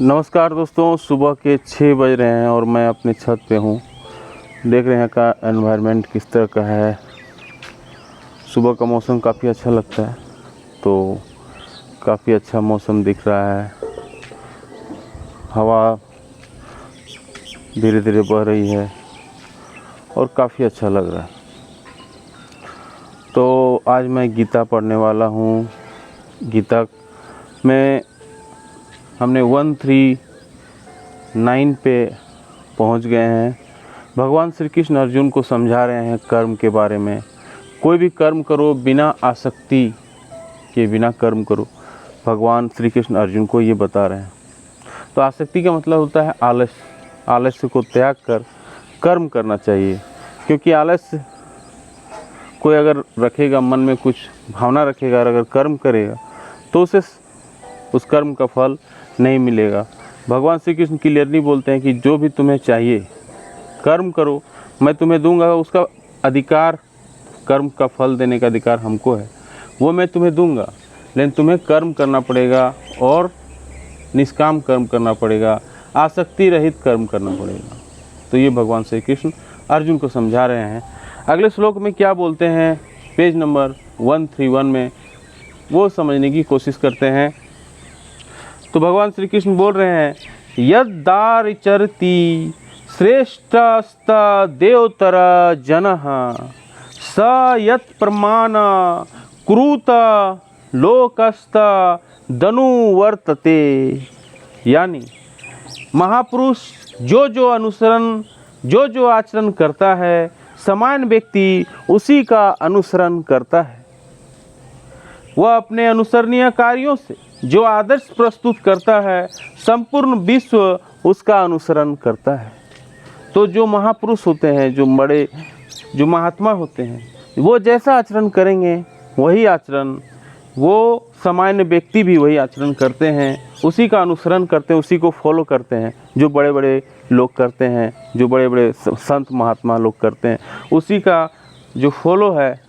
नमस्कार दोस्तों, सुबह के 6 बज रहे हैं और मैं अपनी छत पे हूँ। देख रहे हैं का एनवायरनमेंट किस तरह का है। सुबह का मौसम काफ़ी अच्छा लगता है, तो काफ़ी अच्छा मौसम दिख रहा है। हवा धीरे धीरे बह रही है और काफ़ी अच्छा लग रहा है। तो आज मैं गीता पढ़ने वाला हूँ। गीता में हमने 139 पे पहुंच गए हैं। भगवान श्री कृष्ण अर्जुन को समझा रहे हैं कर्म के बारे में। कोई भी कर्म करो, बिना आसक्ति के बिना कर्म करो। भगवान श्री कृष्ण अर्जुन को ये बता रहे हैं। तो आसक्ति का मतलब होता है आलस्य। आलस्य को त्याग कर कर्म करना चाहिए, क्योंकि आलस्य कोई अगर रखेगा, मन में कुछ भावना रखेगा और अगर कर्म करेगा तो उसे उस कर्म का फल नहीं मिलेगा। भगवान श्री कृष्ण क्लियरली बोलते हैं कि जो भी तुम्हें चाहिए कर्म करो, मैं तुम्हें दूंगा। उसका अधिकार, कर्म का फल देने का अधिकार हमको है, वो मैं तुम्हें दूंगा। लेकिन तुम्हें कर्म करना पड़ेगा और निष्काम कर्म करना पड़ेगा, आसक्ति रहित कर्म करना पड़ेगा। तो ये भगवान श्री कृष्ण अर्जुन को समझा रहे हैं। अगले श्लोक में क्या बोलते हैं, पेज नंबर 131 में, वो समझने की कोशिश करते हैं। तो भगवान श्री कृष्ण बोल रहे हैं, यद दारिचरति श्रेष्ठस्त देवतर जनः स यत् प्रमाण कुरुत लोकस्त दनुवर्तते। यानी महापुरुष जो अनुसरण, जो आचरण करता है, सामान्य व्यक्ति उसी का अनुसरण करता है। वह अपने अनुसरणीय कार्यों से जो आदर्श प्रस्तुत करता है, संपूर्ण विश्व उसका अनुसरण करता है। तो जो महापुरुष होते हैं, जो महात्मा होते हैं, वो जैसा आचरण करेंगे वही आचरण, वो सामान्य व्यक्ति भी वही आचरण करते हैं, उसी का अनुसरण करते हैं, उसी को फॉलो करते हैं। जो बड़े बड़े लोग करते हैं, जो बड़े बड़े संत महात्मा लोग करते हैं, उसी का जो फॉलो है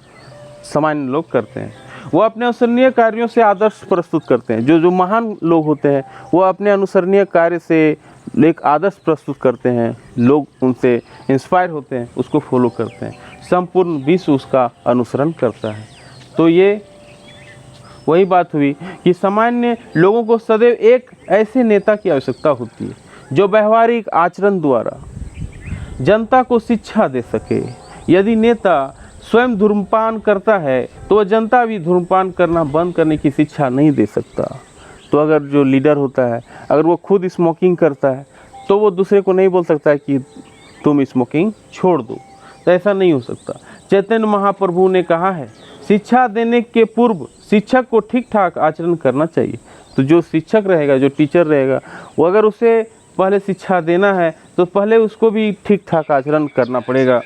सामान्य लोग करते हैं। वो अपने अनुसरणीय कार्यों से आदर्श प्रस्तुत करते हैं। जो महान लोग होते हैं वो अपने अनुसरणीय कार्य से एक आदर्श प्रस्तुत करते हैं। लोग उनसे इंस्पायर होते हैं, उसको फॉलो करते हैं। संपूर्ण विश्व उसका अनुसरण करता है। तो ये वही बात हुई कि सामान्य लोगों को सदैव एक ऐसे नेता की आवश्यकता होती है जो व्यवहारिक आचरण द्वारा जनता को शिक्षा दे सके। यदि नेता स्वयं धूम्रपान करता है तो वह जनता भी धूम्रपान करना बंद करने की शिक्षा नहीं दे सकता। तो अगर जो लीडर होता है, अगर वो खुद स्मोकिंग करता है तो वो दूसरे को नहीं बोल सकता है कि तुम स्मोकिंग छोड़ दो। तो ऐसा नहीं हो सकता। चैतन्य महाप्रभु ने कहा है, शिक्षा देने के पूर्व शिक्षक को ठीक ठाक आचरण करना चाहिए। तो जो शिक्षक रहेगा, जो टीचर रहेगा, वो अगर उसे पहले शिक्षा देना है तो पहले उसको भी ठीक ठाक आचरण करना पड़ेगा।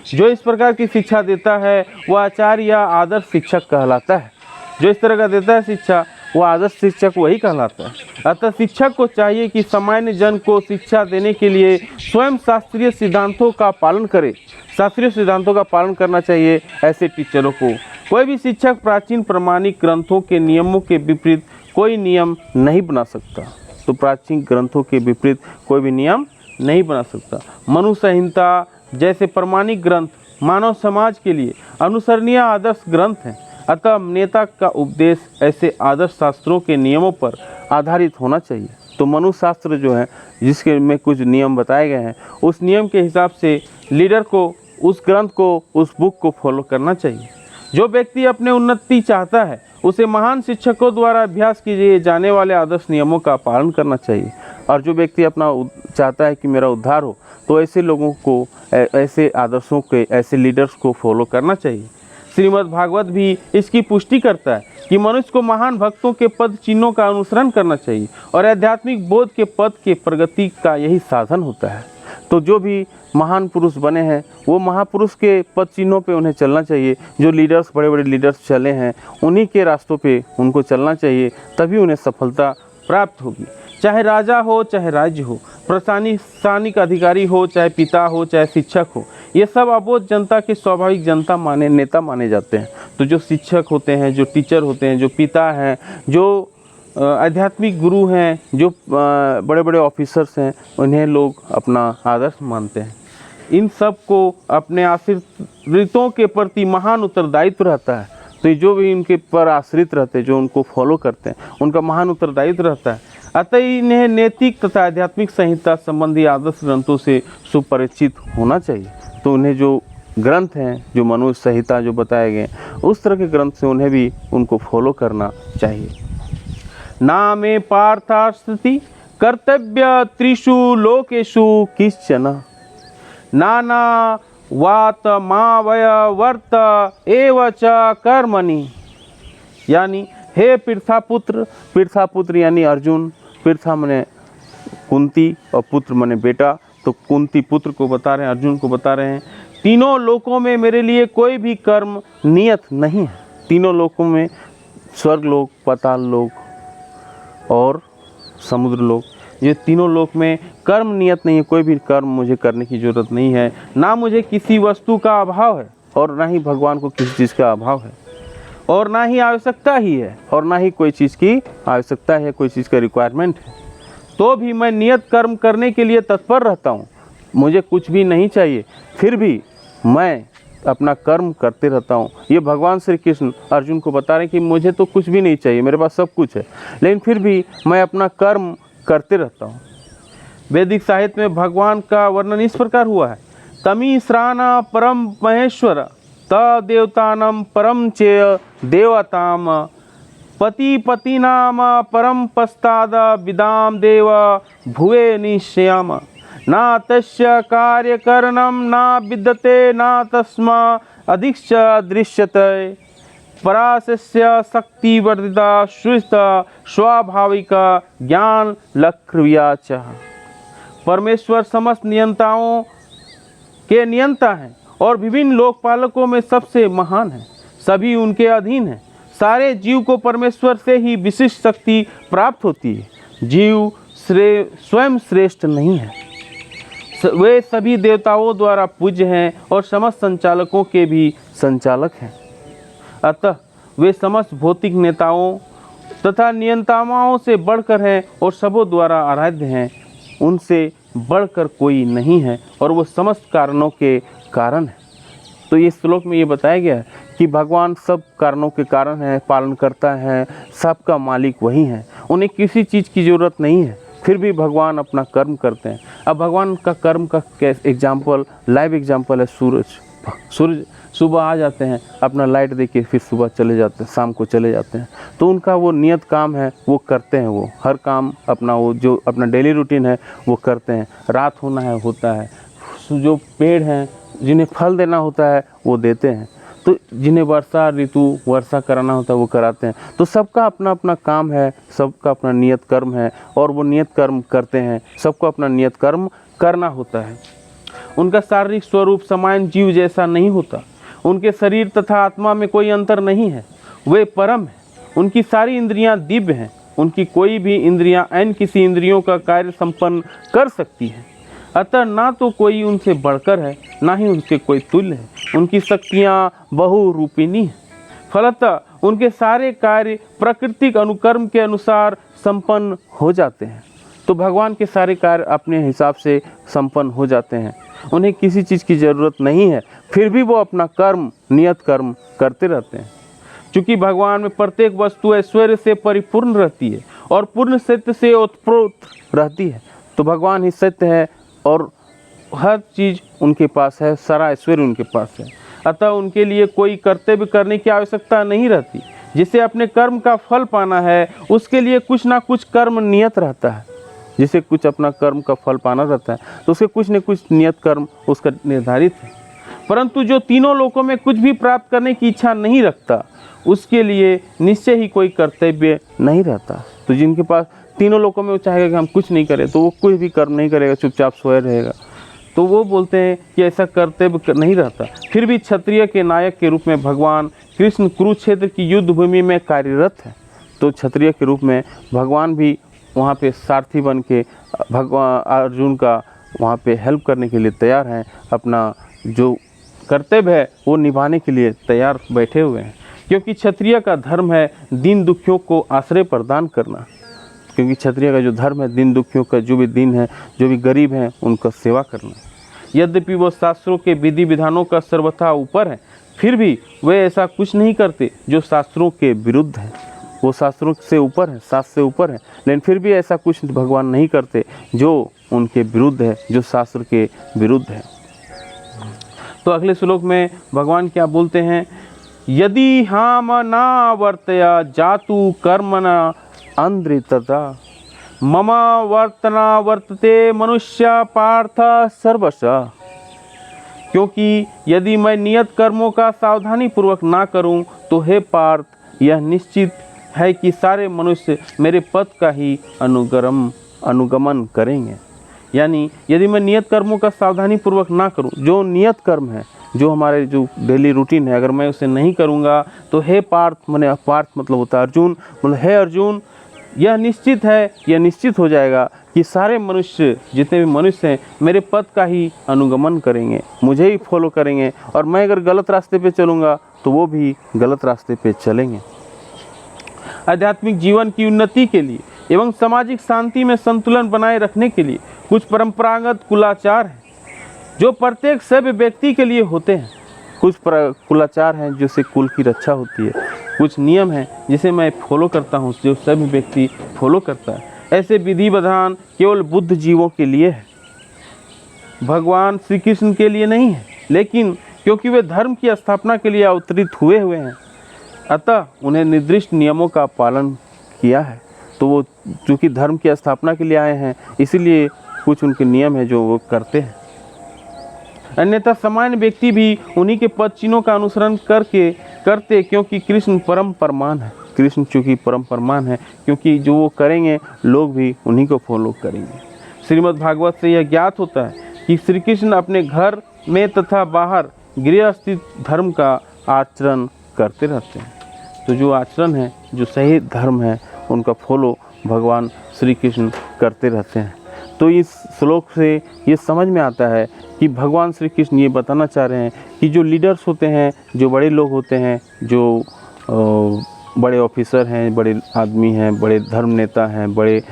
जो इस प्रकार की शिक्षा देता है वह आचार्य या आदर्श शिक्षक कहलाता है। जो इस तरह का देता है शिक्षा, वह आदर्श शिक्षक वही कहलाता है। अतः शिक्षक को चाहिए कि सामान्य जन को शिक्षा देने के लिए स्वयं शास्त्रीय सिद्धांतों का पालन करे। शास्त्रीय सिद्धांतों का पालन करना चाहिए ऐसे टीचरों को। कोई भी शिक्षक प्राचीन प्रमाणिक ग्रंथों के नियमों के विपरीत कोई नियम नहीं बना सकता। तो प्राचीन ग्रंथों के विपरीत कोई भी नियम नहीं बना सकता। मनु संहिता जैसे प्रमाणिक ग्रंथ मानव समाज के लिए अनुसरणीय आदर्श ग्रंथ हैं। अतः नेता का उपदेश ऐसे आदर्श शास्त्रों के नियमों पर आधारित होना चाहिए। तो मनु शास्त्र जो है, जिसके में कुछ नियम बताए गए हैं, उस नियम के हिसाब से लीडर को उस ग्रंथ को, उस बुक को फॉलो करना चाहिए। जो व्यक्ति अपने उन्नति चाहता है उसे महान शिक्षकों द्वारा अभ्यास किए जाने वाले आदर्श नियमों का पालन करना चाहिए। और जो व्यक्ति अपना चाहता है कि मेरा उद्धार हो, तो ऐसे लोगों को, ऐसे आदर्शों के, ऐसे लीडर्स को फॉलो करना चाहिए। श्रीमद् भागवत भी इसकी पुष्टि करता है कि मनुष्य को महान भक्तों के पद चिन्हों का अनुसरण करना चाहिए और आध्यात्मिक बोध के पद के प्रगति का यही साधन होता है। तो जो भी महान पुरुष बने हैं वो महापुरुष के पद चिन्हों पे उन्हें चलना चाहिए। जो लीडर्स, बड़े बड़े लीडर्स चले हैं, उन्हीं के रास्तों पे उनको चलना चाहिए, तभी उन्हें सफलता प्राप्त होगी। चाहे राजा हो, चाहे राज्य हो, प्रशासनिक अधिकारी हो, चाहे पिता हो, चाहे शिक्षक हो, ये सब अबोध जनता के स्वाभाविक नेता माने जाते हैं। तो जो शिक्षक होते हैं, जो टीचर होते हैं, जो पिता हैं, जो आध्यात्मिक गुरु हैं, जो बड़े बड़े ऑफिसर्स हैं, उन्हें लोग अपना आदर्श मानते हैं। इन सब को अपने आश्रितों के प्रति महान उत्तरदायित्व रहता है। तो जो भी इनके पर आश्रित रहते हैं, जो उनको फॉलो करते हैं, उनका महान उत्तरदायित्व रहता है। अतः इन्हें नैतिक तथा आध्यात्मिक संहिता संबंधी आदर्श ग्रंथों से सुपरिचित होना चाहिए। तो उन्हें जो ग्रंथ हैं, जो मनुष्य संहिता जो बताए गए, उस तरह के ग्रंथ से उन्हें भी उनको फॉलो करना चाहिए। ना मे पार्थास्ति कर्तव्य त्रिषु लोकेषु किश्चन नाना वात मावय वर्त एव च कर्मणि। यानी हे पृथापुत्र यानी अर्जुन, पृथा मने कुंती और पुत्र मने बेटा, तो कुंती पुत्र को बता रहे हैं, अर्जुन को बता रहे हैं, तीनों लोकों में मेरे लिए कोई भी कर्म नियत नहीं है। तीनों लोकों में, स्वर्ग लोक, पाताल लोक और समुद्र लोक, ये तीनों लोक में कर्म नियत नहीं है। कोई भी कर्म मुझे करने की ज़रूरत नहीं है। ना मुझे किसी वस्तु का अभाव है और ना ही भगवान को किसी चीज़ का अभाव है, और ना ही आवश्यकता ही है, और ना ही कोई चीज़ की आवश्यकता है, कोई चीज़ का रिक्वायरमेंट है। तो भी मैं नियत कर्म करने के लिए तत्पर रहता हूँ। मुझे कुछ भी नहीं चाहिए, फिर भी मैं अपना कर्म करते रहता हूँ। ये भगवान श्री कृष्ण अर्जुन को बता रहे हैं कि मुझे तो कुछ भी नहीं चाहिए, मेरे पास सब कुछ है, लेकिन फिर भी मैं अपना कर्म करते रहता हूँ। वैदिक साहित्य में भगवान का वर्णन इस प्रकार हुआ है, तमी श्राना परम महेश्वर त देवतानम परम चेय देवताम पति पतिनाम परम पस्ताद विदाम देव भुवे निश्चयम ना तस्य कार्यकरणम ना विद्यते ना तस्मा अधिक्ष दृश्यते पराशस्य शक्ति वर्धिता शुष्ट स्वाभाविक ज्ञान लक्ष्यव्याच। परमेश्वर समस्त नियंताओं के नियंता हैं और विभिन्न लोकपालकों में सबसे महान है। सभी उनके अधीन हैं। सारे जीव को परमेश्वर से ही विशिष्ट शक्ति प्राप्त होती है। जीव स्वयं श्रेष्ठ नहीं है, वे सभी देवताओं द्वारा पूज्य हैं और समस्त संचालकों के भी संचालक हैं। अतः वे समस्त भौतिक नेताओं तथा नियंताओं से बढ़कर हैं और सबों द्वारा आराध्य हैं। उनसे बढ़कर कोई नहीं है और वो समस्त कारणों के कारण है। तो ये श्लोक में ये बताया गया है कि भगवान सब कारणों के कारण है, पालन करता है, सबका मालिक वही है, उन्हें किसी चीज़ की ज़रूरत नहीं है, फिर भी भगवान अपना कर्म करते हैं। अब भगवान का कर्म का एग्जाम्पल, लाइव एग्जाम्पल है सूरज सुबह आ जाते हैं, अपना लाइट देके फिर सुबह चले जाते हैं, शाम को चले जाते हैं। तो उनका वो नियत काम है, वो करते हैं, वो हर काम अपना, वो जो अपना डेली रूटीन है वो करते हैं। रात होना है होता है, जो पेड़ हैं जिन्हें फल देना होता है वो देते हैं, तो जिन्हें वर्षा ऋतु वर्षा कराना होता है वो कराते हैं। तो सबका अपना अपना काम है, सबका अपना नियत कर्म है और वो नियत कर्म करते हैं। सबको अपना नियत कर्म करना होता है। उनका शारीरिक स्वरूप सामान्य जीव जैसा नहीं होता। उनके शरीर तथा आत्मा में कोई अंतर नहीं है, वे परम हैं। उनकी सारी इंद्रियां दिव्य हैं। उनकी कोई भी इंद्रियां अन्य किसी इंद्रियों का कार्य संपन्न कर सकती है। अतः ना तो कोई उनसे बढ़कर है, ना ही उनसे कोई तुल्य है। उनकी शक्तियाँ बहुरूपिणी हैं। फलतः उनके सारे कार्य प्राकृतिक अनुकर्म के अनुसार संपन्न हो जाते हैं। तो भगवान के सारे कार्य अपने हिसाब से संपन्न हो जाते हैं। उन्हें किसी चीज़ की ज़रूरत नहीं है, फिर भी वो अपना कर्म, नियत कर्म करते रहते हैं। क्योंकि भगवान में प्रत्येक वस्तु ऐश्वर्य से परिपूर्ण रहती है और पूर्ण सत्य से ओतप्रोत रहती है। तो भगवान ही सत्य है और हर चीज़ उनके पास है, सारा ऐश्वर्य उनके पास है। अतः उनके लिए कोई कर्तव्य करने की आवश्यकता नहीं रहती। जिसे अपने कर्म का फल पाना है उसके लिए कुछ ना कुछ कर्म नियत रहता है। जिसे कुछ अपना कर्म का फल पाना रहता है तो उसके कुछ न कुछ नियत कर्म उसका निर्धारित है। परंतु जो तीनों लोकों में कुछ भी प्राप्त करने की इच्छा नहीं रखता, उसके लिए निश्चय ही कोई कर्तव्य नहीं रहता। तो जिनके पास तीनों लोकों में वो चाहेगा कि हम कुछ नहीं करें, तो वो कोई भी कर्म नहीं करेगा, चुपचाप सोए रहेगा। तो वो बोलते हैं कि ऐसा कर्तव्य नहीं रहता। फिर भी क्षत्रिय के नायक के रूप में भगवान कृष्ण कुरुक्षेत्र की युद्ध भूमि में कार्यरत है। तो क्षत्रिय के रूप में भगवान भी वहाँ पे सारथी बन के भगवान अर्जुन का वहाँ पे हेल्प करने के लिए तैयार हैं। अपना जो कर्तव्य है वो निभाने के लिए तैयार बैठे हुए हैं। क्योंकि क्षत्रिय का धर्म है दीन दुखियों को आश्रय प्रदान करना। क्योंकि क्षत्रिय का जो धर्म है दीन दुखियों का, जो भी दीन है, जो भी गरीब हैं, उनका सेवा करना। यद्यपि वो शास्त्रों के विधि विधानों का सर्वथा ऊपर है, फिर भी वे ऐसा कुछ नहीं करते जो शास्त्रों के विरुद्ध है। वो शास्त्रों से ऊपर है, शास्त्र से ऊपर है, लेकिन फिर भी ऐसा कुछ भगवान नहीं करते जो उनके विरुद्ध है, जो शास्त्र के विरुद्ध है। तो अगले श्लोक में भगवान क्या बोलते हैं, यदि हम न वर्तया जातु कर्मणा अंधृतता मम वर्तना वर्तते मनुष्य पार्थ सर्वशः। क्योंकि यदि मैं नियत कर्मों का सावधानी पूर्वक ना करूं तो हे पार्थ, यह निश्चित है कि सारे मनुष्य मेरे पद का ही अनुगमन करेंगे। यानी यदि मैं नियत कर्मों का सावधानी पूर्वक ना करूं, जो नियत कर्म है, जो हमारे जो डेली रूटीन है, अगर मैं उसे नहीं करूंगा तो हे पार्थ, मैंने पार्थ मतलब होता है अर्जुन, मतलब हे अर्जुन, यह निश्चित है, यह निश्चित हो जाएगा कि सारे मनुष्य, जितने भी मनुष्य हैं, मेरे पद का ही अनुगमन करेंगे, मुझे ही फॉलो करेंगे। और मैं अगर गलत रास्ते पे चलूँगा तो वो भी गलत रास्ते पे चलेंगे। आध्यात्मिक जीवन की उन्नति के लिए एवं सामाजिक शांति में संतुलन बनाए रखने के लिए कुछ परंपरागत कुलाचार हैं जो प्रत्येक सभ्य व्यक्ति के लिए होते हैं। कुछ कुलाचार हैं जिससे कुल की रक्षा होती है, कुछ नियम हैं जिसे मैं फॉलो करता हूँ, जो सभी व्यक्ति फॉलो करता है। ऐसे विधि विधान केवल बुद्ध जीवों के लिए है, भगवान श्री कृष्ण के लिए नहीं है। लेकिन क्योंकि वे धर्म की स्थापना के लिए अवतरित हुए हैं, अतः उन्हें निर्दिष्ट नियमों का पालन किया है। तो वो चूँकि धर्म की स्थापना के लिए आए हैं, इसीलिए कुछ उनके नियम हैं जो वो करते हैं। अन्यथा सामान्य व्यक्ति भी उन्हीं के पद चिन्हों का अनुसरण करते, क्योंकि कृष्ण परम प्रमाण है। कृष्ण चूँकि परम प्रमाण है, क्योंकि जो वो करेंगे लोग भी उन्हीं को फॉलो करेंगे। श्रीमद् भागवत से यह ज्ञात होता है कि श्री कृष्ण अपने घर में तथा बाहर गृहस्थित धर्म का आचरण करते रहते हैं। तो जो आचरण है, जो सही धर्म है, उनका फॉलो भगवान श्री कृष्ण करते रहते हैं। तो इस श्लोक से ये समझ में आता है कि भगवान श्री कृष्ण ये बताना चाह रहे हैं कि जो लीडर्स होते हैं, जो बड़े लोग होते हैं, जो बड़े ऑफिसर हैं, बड़े आदमी हैं, बड़े धर्म नेता हैं, बड़े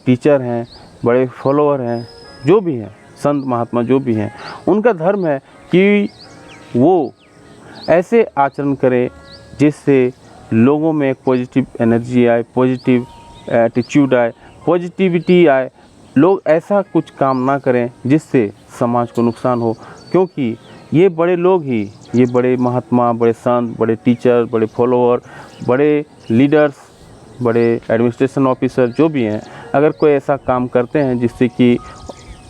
टीचर हैं, बड़े फॉलोअर हैं, जो भी हैं, संत महात्मा जो भी हैं, उनका धर्म है कि वो ऐसे आचरण करें जिससे लोगों में एक पॉजिटिव एनर्जी आए, पॉजिटिव एटीट्यूड आए, पॉजिटिविटी आए। लोग ऐसा कुछ काम ना करें जिससे समाज को नुकसान हो, क्योंकि ये बड़े लोग ही, ये बड़े महात्मा, बड़े संत, बड़े टीचर, बड़े फॉलोअर, बड़े लीडर्स, बड़े एडमिनिस्ट्रेशन ऑफिसर जो भी हैं, अगर कोई ऐसा काम करते हैं जिससे कि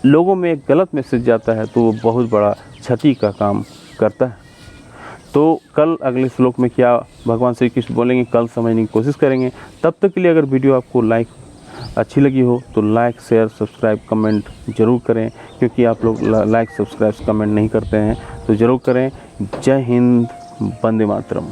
लोगों में एक गलत मैसेज जाता है, तो वो बहुत बड़ा क्षति का काम करता है। तो कल अगले श्लोक में क्या भगवान श्री कृष्ण बोलेंगे, कल समझने की कोशिश करेंगे। तब तक के लिए अगर वीडियो आपको अच्छी लगी हो तो लाइक, शेयर, सब्सक्राइब, कमेंट ज़रूर करें, क्योंकि आप लोग लाइक, सब्सक्राइब, कमेंट नहीं करते हैं, तो ज़रूर करें। जय हिंद, वंदे मातरम।